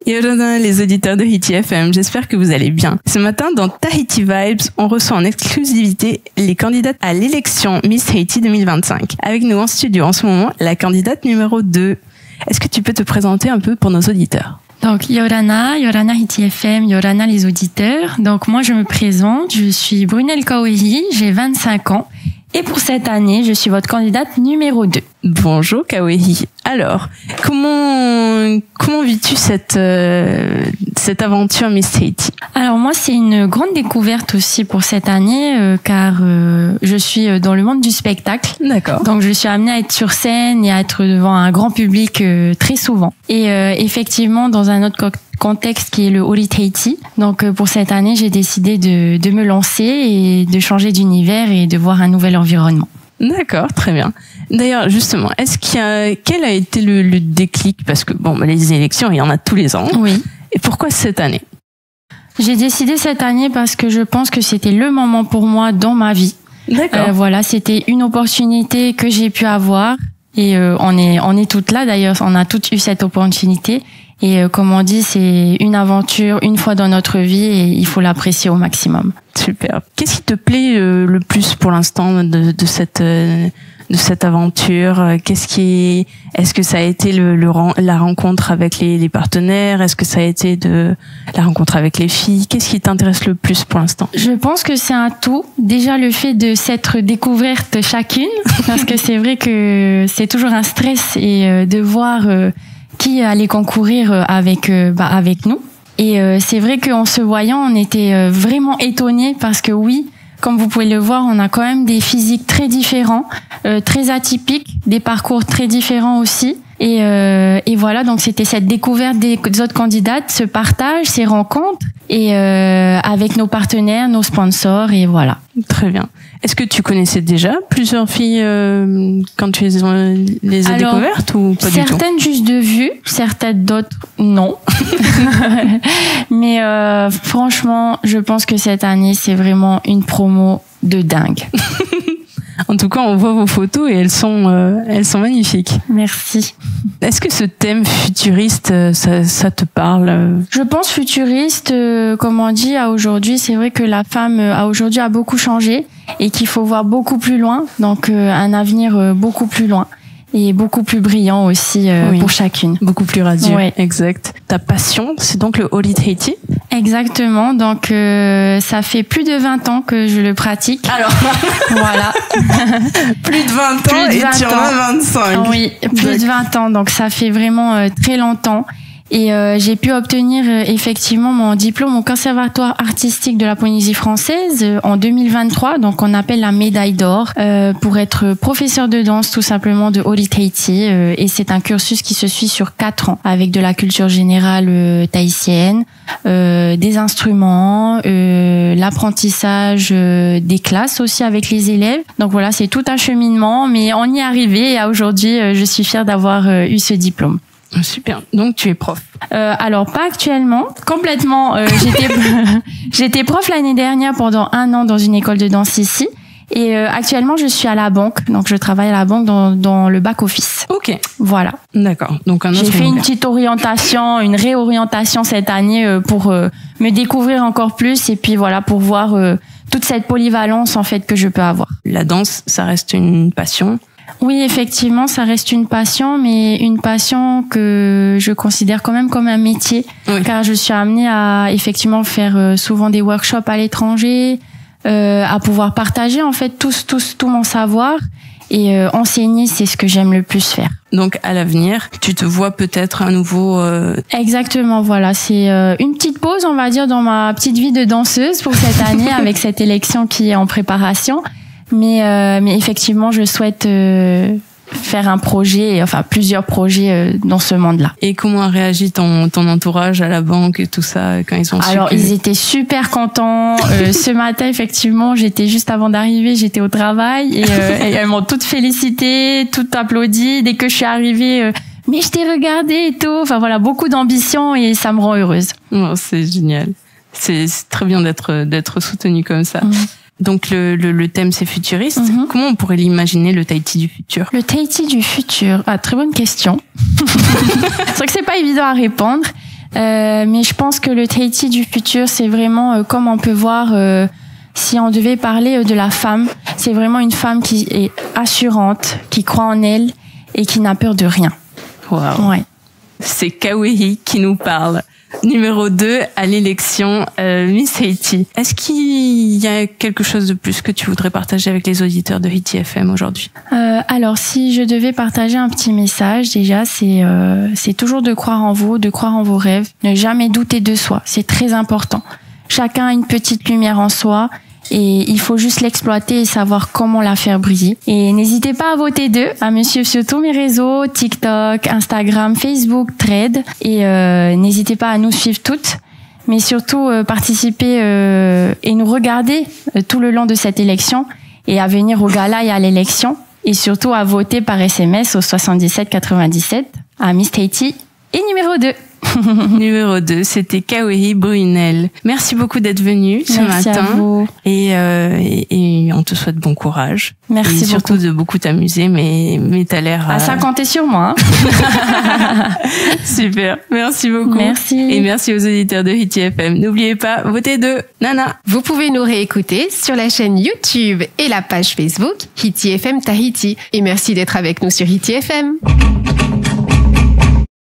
Yorana, les auditeurs de Tahiti FM, j'espère que vous allez bien. Ce matin, dans Tahiti Vibes, on reçoit en exclusivité les candidates à l'élection Miss Tahiti 2025. Avec nous en studio en ce moment, la candidate numéro 2. Est-ce que tu peux te présenter un peu pour nos auditeurs? Donc, Yorana Tahiti FM, Yorana les auditeurs. Donc, moi, je me présente, je suis Brunel Kawehi, j'ai 25 ans. Et pour cette année, je suis votre candidate numéro 2. Bonjour Kawehi. Alors, comment vis-tu cette aventure Miss Tahiti? Alors moi, c'est une grande découverte aussi pour cette année, car je suis dans le monde du spectacle. D'accord. Donc je suis amenée à être sur scène et à être devant un grand public très souvent. Et effectivement, dans un autre contexte qui est le Holi Tahiti. Donc pour cette année, j'ai décidé de me lancer et de changer d'univers et de voir un nouvel environnement. D'accord, très bien. D'ailleurs, justement, quel a été le déclic? Parce que les élections, il y en a tous les ans. Oui. Et pourquoi cette année? J'ai décidé cette année parce que je pense que c'était le moment pour moi dans ma vie. D'accord. Voilà, c'était une opportunité que j'ai pu avoir et on est toutes là d'ailleurs, on a toutes eu cette opportunité. Et comme on dit, c'est une aventure une fois dans notre vie et il faut l'apprécier au maximum. Super. Qu'est-ce qui te plaît le plus pour l'instant de cette aventure? Est-ce que ça a été la rencontre avec les partenaires? Est-ce que ça a été la rencontre avec les filles? Qu'est-ce qui t'intéresse le plus pour l'instant? Je pense que c'est un tout. Déjà le fait de s'être découverte chacune, parce que c'est vrai que c'est toujours un stress et de voir qui allait concourir avec nous. Et c'est vrai qu'en se voyant, on était vraiment étonnés parce que oui, comme vous pouvez le voir, on a quand même des physiques très différents, très atypiques, des parcours très différents aussi. Et voilà, donc c'était cette découverte des autres candidates, ce partage, ces rencontres, et avec nos partenaires, nos sponsors, et voilà. Très bien. Est-ce que tu connaissais déjà plusieurs filles quand tu les as découvertes ou pas du tout? Certaines juste de vue, certaines d'autres non. Mais franchement, je pense que cette année, c'est vraiment une promo de dingue. En tout cas, on voit vos photos et elles sont magnifiques. Merci. Est-ce que ce thème futuriste, ça te parle? Je pense futuriste, comme on dit à aujourd'hui, c'est vrai que la femme à aujourd'hui a beaucoup changé et qu'il faut voir beaucoup plus loin, donc un avenir beaucoup plus loin. Et beaucoup plus brillant aussi oui, pour chacune. Beaucoup plus radieux. Ouais. Exact. Ta passion, c'est donc le Holi Tahiti? Exactement. Donc, ça fait plus de 20 ans que je le pratique. Alors, voilà. Plus de 20 ans et tu en as 25. Oui, plus de 20 ans. Donc, ça fait vraiment très longtemps. Et j'ai pu obtenir effectivement mon diplôme au Conservatoire artistique de la Polynésie française en 2023, donc on appelle la médaille d'or, pour être professeur de danse tout simplement de Holi Tahiti. Et c'est un cursus qui se suit sur 4 ans avec de la culture générale tahitienne, des instruments, l'apprentissage des classes aussi avec les élèves. Donc voilà, c'est tout un cheminement, mais on y est arrivé et aujourd'hui je suis fière d'avoir eu ce diplôme. Super. Donc tu es prof? Alors pas actuellement, complètement. J'étais prof l'année dernière pendant 1 an dans une école de danse ici. Et actuellement je suis à la banque, donc je travaille à la banque dans le back office. Ok. Voilà. D'accord. Donc j'ai fait une petite orientation, une réorientation cette année pour me découvrir encore plus et puis voilà pour voir toute cette polyvalence en fait que je peux avoir. La danse, ça reste une passion? Oui, effectivement, ça reste une passion, mais une passion que je considère quand même comme un métier, oui, car je suis amenée à effectivement faire souvent des workshops à l'étranger, à pouvoir partager en fait tout mon savoir et enseigner, c'est ce que j'aime le plus faire. Donc à l'avenir, tu te vois peut-être un nouveau... Exactement, voilà, c'est une petite pause, on va dire, dans ma petite vie de danseuse pour cette année avec cette élection qui est en préparation. Mais effectivement, je souhaite faire un projet, enfin plusieurs projets dans ce monde-là. Et comment a réagi ton entourage à la banque et tout ça quand ils ont su? Alors ils étaient super contents. Ce matin, effectivement, j'étais juste avant d'arriver, j'étais au travail et elles m'ont toutes félicité, toutes applaudi dès que je suis arrivée. Mais je t'ai regardé et tout. Enfin voilà, beaucoup d'ambition et ça me rend heureuse. Oh, c'est génial. C'est très bien d'être soutenue comme ça. Mmh. Donc le thème c'est futuriste. Mm-hmm. Comment on pourrait l'imaginer, le Tahiti du futur? Le Tahiti du futur, très bonne question. C'est vrai que c'est pas évident à répondre. Mais je pense que le Tahiti du futur, c'est vraiment comme on peut voir, si on devait parler de la femme, c'est vraiment une femme qui est assurante, qui croit en elle et qui n'a peur de rien. Wow. Ouais. C'est Kawehi qui nous parle. Numéro 2 à l'élection Miss Haiti. Est-ce qu'il y a quelque chose de plus que tu voudrais partager avec les auditeurs de Haiti FM aujourd'hui? Alors, si je devais partager un petit message, déjà, c'est toujours de croire en vous, de croire en vos rêves, ne jamais douter de soi. C'est très important. Chacun a une petite lumière en soi. Et il faut juste l'exploiter et savoir comment la faire briller. Et n'hésitez pas à voter à me suivre sur tous mes réseaux, TikTok, Instagram, Facebook, Thread. Et n'hésitez pas à nous suivre toutes. Mais surtout, participer et nous regarder tout le long de cette élection. Et à venir au gala et à l'élection. Et surtout à voter par SMS au 77 97 à Miss Tahiti. Et numéro 2. Numéro 2, c'était Kawehi Brunel. Merci beaucoup d'être venue ce Merci matin. À vous. Et on te souhaite bon courage. Merci et surtout beaucoup. De beaucoup t'amuser, mais t'as l'air... Ça comptait sur moi. Hein. Super, merci beaucoup. Merci. Et merci aux auditeurs de Haiti FM. N'oubliez pas, votez Nana. Vous pouvez nous réécouter sur la chaîne YouTube et la page Facebook Haiti FM Tahiti. Et merci d'être avec nous sur Haiti FM.